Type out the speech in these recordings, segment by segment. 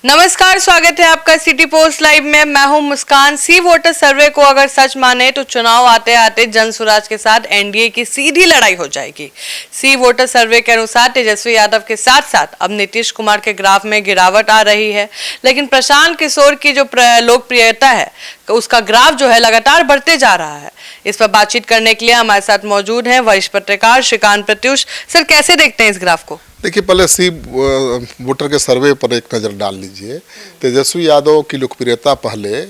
नमस्कार, स्वागत है आपका सिटी पोस्ट लाइव में। मैं हूं मुस्कान। सी वोटर सर्वे को अगर सच माने तो चुनाव आते आते जनसुराज के साथ एनडीए की सीधी लड़ाई हो जाएगी। सी वोटर सर्वे के अनुसार तेजस्वी यादव के साथ साथ अब नीतीश कुमार के ग्राफ में गिरावट आ रही है, लेकिन प्रशांत किशोर की जो लोकप्रियता है उसका ग्राफ जो है लगातार बढ़ते जा रहा है। इस पर बातचीत करने के लिए हमारे साथ मौजूद हैं वरिष्ठ पत्रकार श्रीकांत प्रत्युष। सर, कैसे देखते हैं इस ग्राफ को? देखिए, पहले सी वोटर के सर्वे पर एक नज़र डाल लीजिए। तेजस्वी यादव की लोकप्रियता पहले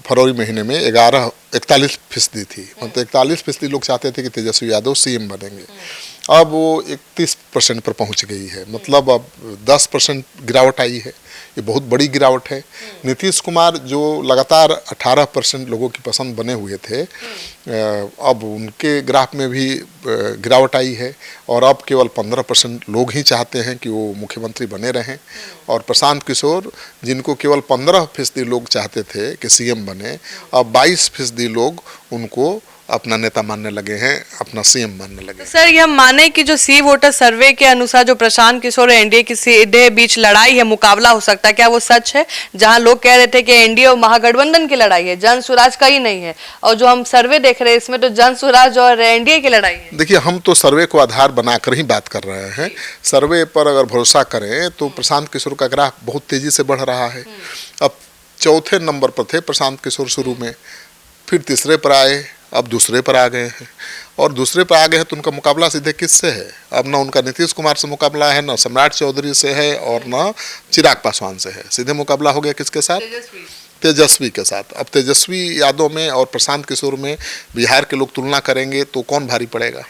फरवरी महीने में 41% थी। मतलब 41% लोग चाहते थे कि तेजस्वी यादव सीएम बनेंगे। अब वो 31% पर पहुंच गई है। मतलब अब 10% गिरावट आई है। ये बहुत बड़ी गिरावट है। नीतीश कुमार जो लगातार 18% लोगों की पसंद बने हुए थे, अब उनके ग्राफ में भी गिरावट आई है और अब केवल 15% लोग ही चाहते हैं कि वो मुख्यमंत्री बने रहें। और प्रशांत किशोर, जिनको केवल 15% लोग चाहते थे कि सीएम बने, अब 22% लोग उनको अपना नेता मानने लगे हैं, अपना सीएम मानने लगे हैं। सर, यह माने कि जो सी वोटर सर्वे के अनुसार जो प्रशांत किशोर और एनडीए की सीधे बीच लड़ाई है, मुकाबला हो सकता है, क्या वो सच है? जहां लोग कह रहे थे कि एनडीए और महागठबंधन की लड़ाई है, जन स्वराज का ही नहीं है, और जो हम सर्वे देख रहे हैं इसमें तो जन स्वराज और एनडीए की लड़ाई है। देखिए, हम तो सर्वे को आधार बनाकर ही बात कर रहे हैं। सर्वे पर अगर भरोसा करें तो प्रशांत किशोर का ग्राफ बहुत तेजी से बढ़ रहा है। अब चौथे नंबर पर थे प्रशांत किशोर शुरू में, फिर तीसरे पर आए, अब दूसरे पर आ गए हैं। और दूसरे पर आ गए हैं तो उनका मुकाबला सीधे किससे है? अब ना उनका नीतीश कुमार से मुकाबला है, ना सम्राट चौधरी से है, और ना चिराग पासवान से है। सीधे मुकाबला हो गया किसके साथ? तेजस्वी के साथ। अब तेजस्वी यादव में और प्रशांत किशोर में बिहार के लोग तुलना करेंगे तो कौन भारी पड़ेगा?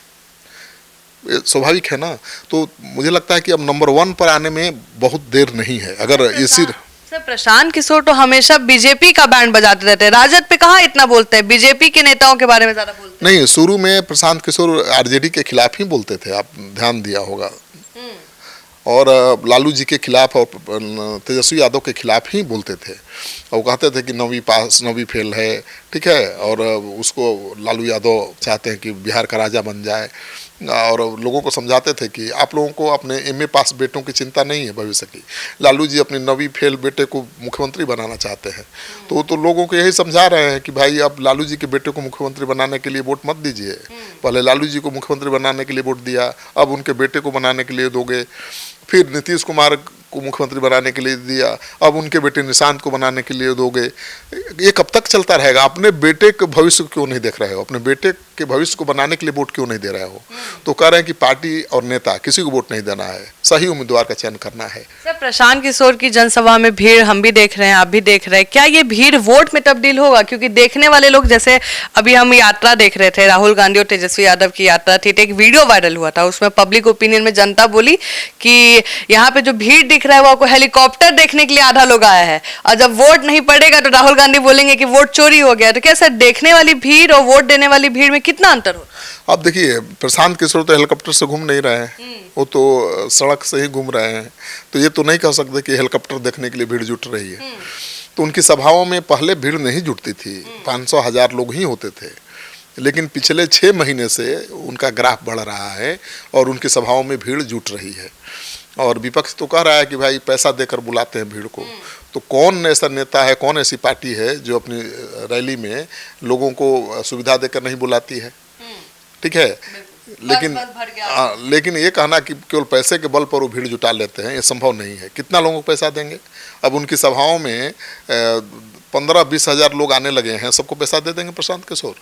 स्वाभाविक है ना। तो मुझे लगता है कि अब नंबर 1 पर आने में बहुत देर नहीं है। अगर इसी सर, प्रशांत किशोर तो हमेशा बीजेपी का बैंड बजाते रहते हैं, राजद पे कहाँ इतना बोलते हैं, बीजेपी के नेताओं के बारे में ज्यादा बोलते हैं। नहीं, शुरू में प्रशांत किशोर आरजेडी के खिलाफ ही बोलते थे, आप ध्यान दिया होगा, और लालू जी के खिलाफ और तेजस्वी यादव के खिलाफ ही बोलते थे। वो कहते थे कि 9वीं पास 9वीं फेल है, ठीक है, और उसको लालू यादव चाहते हैं कि बिहार का राजा बन जाए। और लोगों को समझाते थे कि आप लोगों को अपने एमए पास बेटों की चिंता नहीं है भविष्य की। लालू जी अपने 9वीं फेल बेटे को मुख्यमंत्री बनाना चाहते हैं, तो लोगों को यही समझा रहे हैं कि भाई अब लालू जी के बेटे को मुख्यमंत्री बनाने के लिए वोट मत दीजिए। पहले लालू जी को मुख्यमंत्री बनाने के लिए वोट दिया, अब उनके बेटे को बनाने के लिए दोगे। फिर नीतीश कुमार को मुख्यमंत्री बनाने के लिए दिया, अब उनके बेटे निशांत को बनाने के लिए दोगे। ये कब तक चलता रहेगा? अपने बेटे के भविष्य क्यों नहीं देख रहे हो? अपने बेटे के भविष्य को बनाने के लिए वोट क्यों नहीं दे रहे हो? तो कह रहे हैं कि पार्टी और नेता किसी को वोट नहीं देना है, सही उम्मीदवार का चयन करना है। सर, प्रशांत किशोर की जनसभा में भीड़ हम भी देख रहे हैं, आप भी देख रहे हैं, क्या ये भीड़ वोट में तब्दील होगा? क्योंकि देखने वाले लोग, जैसे अभी हम यात्रा देख रहे थे, राहुल गांधी और तेजस्वी यादव की यात्रा थी, तो एक वीडियो वायरल हुआ था, उसमें पब्लिक ओपिनियन में जनता बोली कि यहाँ पे जो भीड़ दिख रहा है वो आपको हेलीकॉप्टर देखने के लिए आधा लोग आया है, और जब वोट नहीं पड़ेगा तो राहुल गांधी बोलेंगे कि वोट चोरी हो गया। तो क्या सर, देखने वाली भीड़ और वोट देने वाली भीड़ में कितना अंतर हो? अब देखिए, प्रशांत किशोर तो हेलीकॉप्टर से घूम नहीं रहे हैं, वो तो सड़क से ही घूम रहे हैं। तो ये तो नहीं कह सकते कि हेलीकॉप्टर देखने के लिए भीड़ जुट रही है। तो उनकी सभाओं में पहले भीड़ नहीं जुटती थी, 500-1000 लोग ही होते थे। लेकिन पिछले 6 महीने से उनका ग्राफ बढ़ रहा है और उनकी सभाओं में भीड़ जुट रही है। और विपक्ष तो कह रहा है कि भाई पैसा देकर बुलाते हैं भीड़ को। तो कौन ऐसा नेता है, कौन ऐसी पार्टी है जो अपनी रैली में लोगों को सुविधा देकर नहीं बुलाती है? ठीक है, लेकिन ये कहना कि केवल पैसे के बल पर वो भीड़ जुटा लेते हैं, ये संभव नहीं है। कितना लोगों को पैसा देंगे? अब उनकी सभाओं में 15-20 हज़ार लोग आने लगे हैं, सबको पैसा दे देंगे प्रशांत किशोर?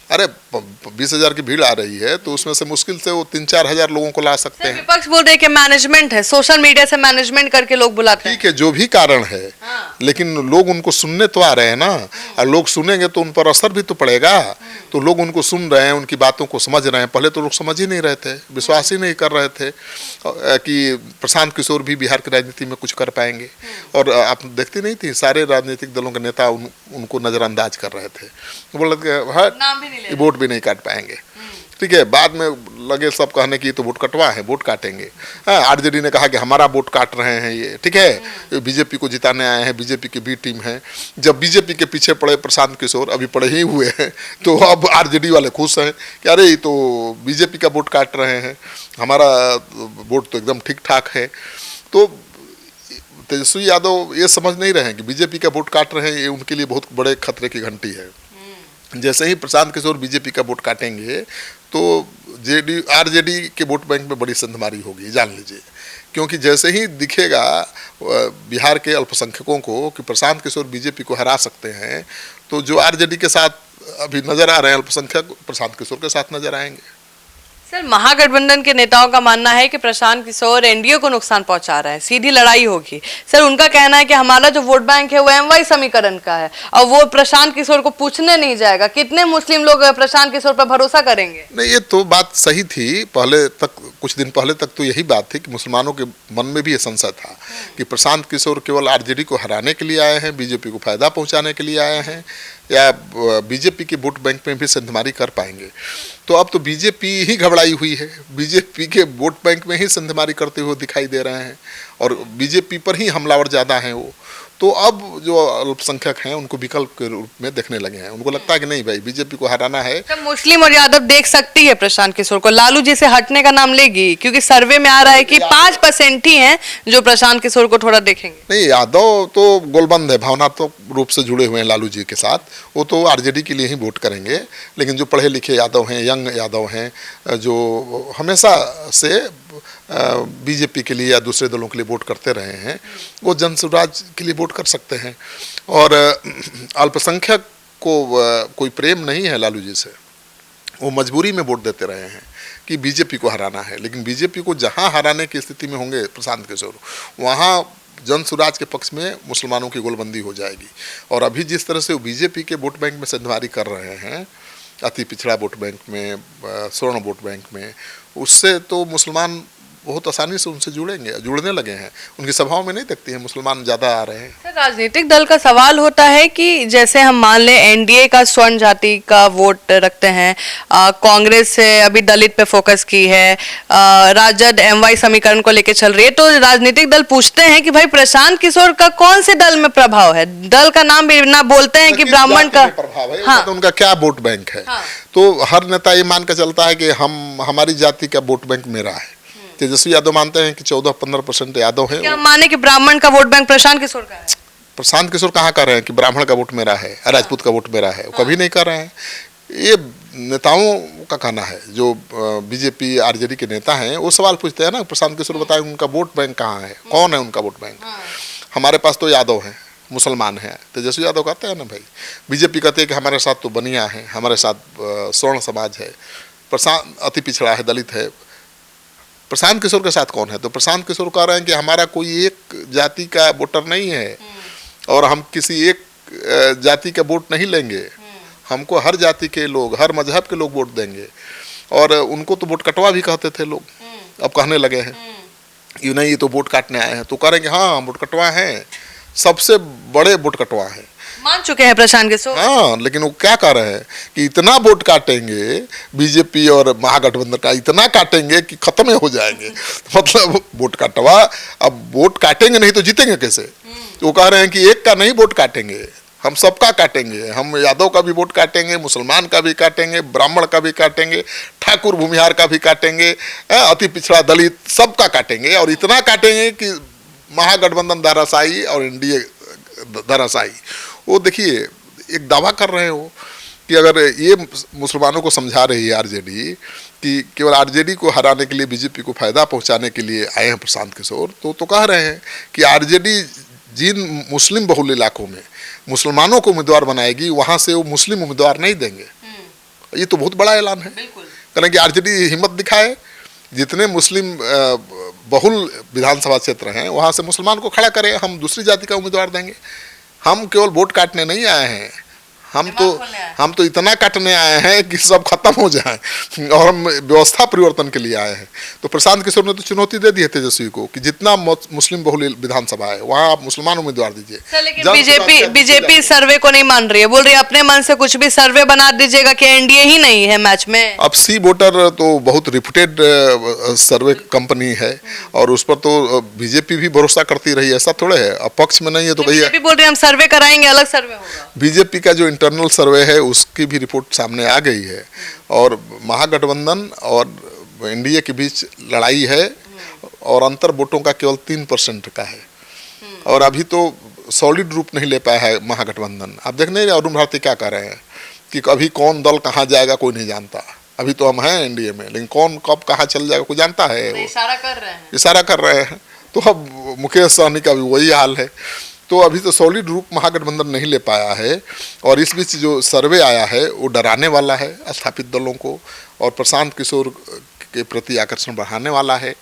अरे 20,000 की भीड़ आ रही है तो उसमें से मुश्किल से वो 3-4 हज़ार लोगों को ला सकते हैं। विपक्ष बोल रहे हैं कि मैनेजमेंट है, सोशल मीडिया से मैनेजमेंट करके लोग बुलाते हैं। ठीक है, जो भी कारण है, लेकिन लोग उनको सुनने तो आ रहे हैं ना, और लोग सुनेंगे तो उन पर असर भी तो पड़ेगा। तो लोग उनको सुन रहे हैं, उनकी बातों को समझ रहे हैं। पहले तो लोग समझ ही नहीं रहे थे, विश्वास ही नहीं कर रहे थे कि प्रशांत किशोर भी बिहार की राजनीति में कुछ कर पाएंगे। और आप देखती नहीं थी, सारे राजनीतिक दलों के नेता उनको नज़रअंदाज कर रहे थे, बोल वोट भी नहीं काट पाएंगे। ठीक है, बाद में लगे सब कहने की तो वोट कटवा है, वोट काटेंगे। आरजेडी ने कहा कि हमारा वोट काट रहे हैं ये, ठीक है, बीजेपी को जिताने आए हैं, बीजेपी की बी टीम है। जब बीजेपी के पीछे पड़े प्रशांत किशोर, अभी पड़े ही हुए हैं, तो अब आरजेडी वाले खुश हैं कि अरे ये तो बीजेपी का वोट काट रहे हैं, हमारा वोट तो एकदम ठीक ठाक है। तो तेजस्वी यादव ये समझ नहीं रहे हैं कि बीजेपी का वोट काट रहे हैं, ये उनके लिए बहुत बड़े खतरे की घंटी है। जैसे ही प्रशांत किशोर बीजेपी का वोट काटेंगे तो आरजेडी के वोट बैंक में बड़ी संधमारी होगी, जान लीजिए। क्योंकि जैसे ही दिखेगा बिहार के अल्पसंख्यकों को कि प्रशांत किशोर बीजेपी को हरा सकते हैं, तो जो आरजेडी के साथ अभी नजर आ रहे हैं अल्पसंख्यक, प्रशांत किशोर के साथ नजर आएंगे। सर, महागठबंधन के नेताओं का मानना है कि प्रशांत किशोर एनडीए को नुकसान पहुंचा रहे हैं, सीधी लड़ाई होगी। सर, उनका कहना है कि हमारा जो वोट बैंक है वो एमवाई समीकरण का है और वो प्रशांत किशोर को पूछने नहीं जाएगा। कितने मुस्लिम लोग प्रशांत किशोर पर भरोसा करेंगे? नहीं, ये तो बात सही थी। पहले तक, कुछ दिन पहले तक तो यही बात थी कि मुसलमानों के मन में भी ये संशय था कि प्रशांत किशोर केवल आरजेडी को हराने के लिए आए हैं, बीजेपी को फायदा पहुंचाने के लिए आए हैं, या बीजेपी के वोट बैंक में भी संधमारी कर पाएंगे। तो अब तो बीजेपी ही घबराई हुई है, बीजेपी के वोट बैंक में ही संधमारी करते हुए दिखाई दे रहे हैं और बीजेपी पर ही हमलावर ज़्यादा हैं वो। तो अब जो अल्पसंख्यक हैं उनको विकल्प के रूप में देखने लगे हैं। उनको लगता है कि नहीं भाई, बीजेपी को हराना है। तो मुस्लिम और यादव देख सकती है प्रशांत किशोर को, लालू जी से हटने का नाम लेगी? क्योंकि सर्वे में आ रहा है कि 5% ही हैं जो प्रशांत किशोर को थोड़ा देखेंगे। नहीं, यादव तो गोलबंद है, भावनात्मक रूप से जुड़े हुए हैं लालू जी के साथ। वो तो आरजेडी के लिए ही वोट करेंगे। लेकिन जो पढ़े लिखे यादव हैं, यंग यादव हैं, जो हमेशा से बीजेपी के लिए या दूसरे दलों के लिए वोट करते रहे हैं, वो जन स्वराज के लिए वोट कर सकते हैं। और अल्पसंख्यक को कोई प्रेम नहीं है लालू जी से, वो मजबूरी में वोट देते रहे हैं कि बीजेपी को हराना है। लेकिन बीजेपी को जहां हराने की स्थिति में होंगे प्रशांत किशोर, वहां जन स्वराज के पक्ष में मुसलमानों की गोलबंदी हो जाएगी। और अभी जिस तरह से वो बीजेपी के वोट बैंक में संधमारी कर रहे हैं, अति पिछड़ा वोट बैंक में, स्वर्ण वोट बैंक में, उससे तो मुसलमान बहुत आसानी से उनसे जुड़ने लगे हैं। उनकी सभाओं में नहीं देखती हैं मुसलमान ज़्यादा आ रहे हैं। सर, राजनीतिक दल का सवाल होता है कि जैसे हम मान लें एनडीए का स्वर्ण जाति का वोट रखते हैं, कांग्रेस से अभी दलित पे फोकस की है, राजद एमवाई समीकरण को लेकर चल रही है, तो राजनीतिक दल पूछते हैं कि भाई प्रशांत किशोर का कौन से दल में प्रभाव है? दल का नाम भी ना बोलते हैं कि ब्राह्मण का प्रभाव है। हाँ। तो उनका क्या वोट बैंक है? हाँ। तो हर नेता ये मान कर चलता है कि हमारी जाति का वोट बैंक मेरा है। तेजस्वी यादव मानते हैं कि 14-15% यादव है। क्या माने कि ब्राह्मण का वोट बैंक प्रशांत किशोर का है? प्रशांत किशोर कहाँ कर रहे हैं कि ब्राह्मण का वोट मेरा है, राजपूत का वोट मेरा है? कभी नहीं कर रहे हैं। ये नेताओं का कहना है। जो बीजेपी आरजेडी के नेता हैं वो सवाल पूछते हैं ना, प्रशांत किशोर बताएं उनका वोट बैंक कहाँ है, कौन है उनका वोट बैंक? हमारे पास तो यादव हैं, मुसलमान हैं। तेजस्वी यादव कहते हैं ना भाई, बीजेपी कहते हैं कि हमारे साथ तो बनिया है, हमारे साथ स्वर्ण समाज है, प्रशांत अति पिछड़ा है, दलित है। प्रशांत किशोर के साथ कौन है? तो प्रशांत किशोर कह रहे हैं कि हमारा कोई एक जाति का वोटर नहीं है और हम किसी एक जाति का वोट नहीं लेंगे। हमको हर जाति के लोग, हर मजहब के लोग वोट देंगे। और उनको तो वोट कटवा भी कहते थे लोग, अब कहने लगे हैं ये नहीं, ये तो वोट काटने आए हैं। तो कह रहे हैं कि हाँ, हम वोट कटवा हैं, सबसे बड़े वोट कटवा हैं, मान चुके हैं प्रशांत किशोर। हाँ, लेकिन वो क्या कह रहे हैं कि इतना वोट काटेंगे बीजेपी और महागठबंधन का, इतना काटेंगे कि खत्म हो जाएंगे। मतलब वोट काटवा, अब वोट काटेंगे नहीं तो जीतेंगे कैसे? वो कह रहे हैं कि एक का नहीं वोट काटेंगे, हम सबका काटेंगे। हम यादव का भी वोट काटेंगे, मुसलमान का भी काटेंगे, ब्राह्मण का भी काटेंगे, ठाकुर भूमिहार का भी काटेंगे, अति पिछड़ा दलित सबका काटेंगे। और इतना काटेंगे कि महागठबंधन धराशायी और एनडीए धराशायी। वो देखिए, एक दावा कर रहे हो कि अगर ये मुसलमानों को समझा रही है आरजेडी कि केवल आरजेडी को हराने के लिए, बीजेपी को फायदा पहुंचाने के लिए आए हैं प्रशांत किशोर, तो कह रहे हैं कि आरजेडी जिन मुस्लिम बहुल इलाकों में मुसलमानों को उम्मीदवार बनाएगी, वहां से वो मुस्लिम उम्मीदवार नहीं देंगे। ये तो बहुत बड़ा ऐलान है। करें कि आरजेडी हिम्मत दिखाए, जितने मुस्लिम बहुल विधानसभा क्षेत्र हैं वहां से मुसलमान को खड़ा करें, हम दूसरी जाति का उम्मीदवार देंगे। हम केवल वोट काटने नहीं आए हैं, हम तो इतना काटने आए हैं कि सब खत्म हो जाए, और हम व्यवस्था परिवर्तन के लिए आए हैं। तो प्रशांत किशोर ने तो चुनौती दे दी है तेजस्वी को कि जितना मुस्लिम बहुल विधानसभा है वहाँ आप मुसलमान उम्मीदवार दीजिए। लेकिन बीजेपी सर्वे को नहीं मान रही है, बोल रही है अपने मन से कुछ भी सर्वे बना दीजिएगा कि एनडीए ही नहीं है मैच में। अब सी वोटर तो बहुत रिप्यूटेड सर्वे कंपनी है और उस पर तो बीजेपी भी भरोसा करती रही है, ऐसा थोड़े है। अब पक्ष में नहीं है तो भैया बीजेपी बोल रही है हम सर्वे कराएंगे, अलग सर्वे होगा। बीजेपी का जो इंटरनल सर्वे है उसकी भी रिपोर्ट सामने आ गई है और महागठबंधन और एनडीए के बीच लड़ाई है और अंतर वोटों का केवल 3% का है। और अभी तो सॉलिड रूप नहीं ले पाया है महागठबंधन। आप देख नहीं रहे अरुण भारती क्या कर रहे हैं कि अभी कौन दल कहाँ जाएगा कोई नहीं जानता। अभी तो हम हैं एनडीए में, लेकिन कौन कब कहाँ चल जाएगा कोई जानता है। वो इशारा कर रहे हैं, इशारा कर रहे हैं। तो अब मुकेश सहनी का भी वही हाल है। तो अभी तो सॉलिड रूप महागठबंधन नहीं ले पाया है। और इस बीच जो सर्वे आया है वो डराने वाला है स्थापित दलों को, और प्रशांत किशोर के प्रति आकर्षण बढ़ाने वाला है।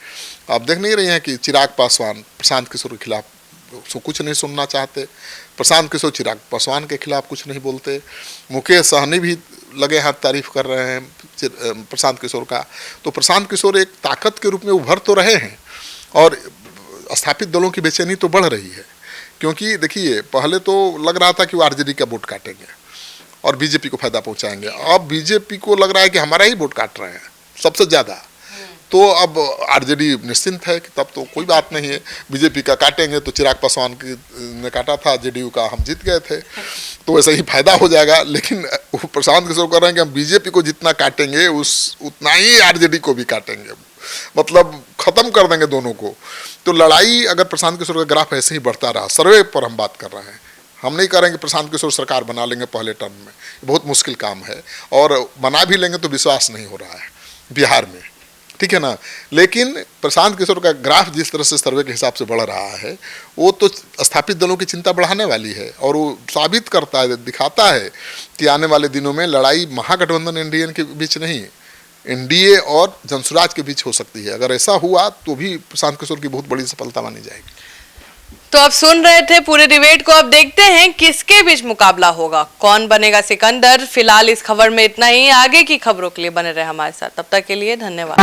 आप देख नहीं रहे हैं कि चिराग पासवान प्रशांत किशोर के खिलाफ कुछ नहीं सुनना चाहते, प्रशांत किशोर चिराग पासवान के खिलाफ कुछ नहीं बोलते, मुकेश सहनी भी लगे हाथ तारीफ कर रहे हैं प्रशांत किशोर का। तो प्रशांत किशोर एक ताकत के रूप में उभर तो रहे हैं, और स्थापित दलों की बेचैनी तो बढ़ रही है। क्योंकि देखिए पहले तो लग रहा था कि वो आरजेडी का वोट काटेंगे और बीजेपी को फायदा पहुंचाएंगे। अब बीजेपी को लग रहा है कि हमारा ही वोट काट रहे हैं सबसे ज़्यादा। तो अब आरजेडी निश्चिंत है कि तब तो कोई बात नहीं है, बीजेपी का काटेंगे तो चिराग पासवान ने काटा था, जेडीयू का हम जीत गए थे, तो वैसे ही फायदा हो जाएगा। लेकिन प्रशांत किशोर कह रहे हैं कि हम बीजेपी को जितना काटेंगे उतना ही आरजेडी को भी काटेंगे, मतलब खत्म कर देंगे दोनों को। तो लड़ाई अगर प्रशांत किशोर का ग्राफ ऐसे ही बढ़ता रहा, सर्वे पर हम बात कर रहे हैं, हम नहीं कह रहे हैं कि प्रशांत किशोर सरकार बना लेंगे पहले टर्म में, बहुत मुश्किल काम है, और बना भी लेंगे तो विश्वास नहीं हो रहा है बिहार में, ठीक है ना। लेकिन प्रशांत किशोर का ग्राफ जिस तरह से सर्वे के हिसाब से बढ़ रहा है, वो तो स्थापित दलों की चिंता बढ़ाने वाली है, और वो साबित करता है, दिखाता है कि आने वाले दिनों में लड़ाई महागठबंधन एनडीए के बीच नहीं, एनडीए और जनसुराज के बीच हो सकती है। अगर ऐसा हुआ तो भी प्रशांत किशोर की बहुत बड़ी सफलता मानी जाएगी। तो आप सुन रहे थे पूरे डिबेट को, अब देखते हैं किसके बीच मुकाबला होगा, कौन बनेगा सिकंदर। फिलहाल इस खबर में इतना ही, आगे की खबरों के लिए बने रहे हमारे साथ, तब तक के लिए धन्यवाद।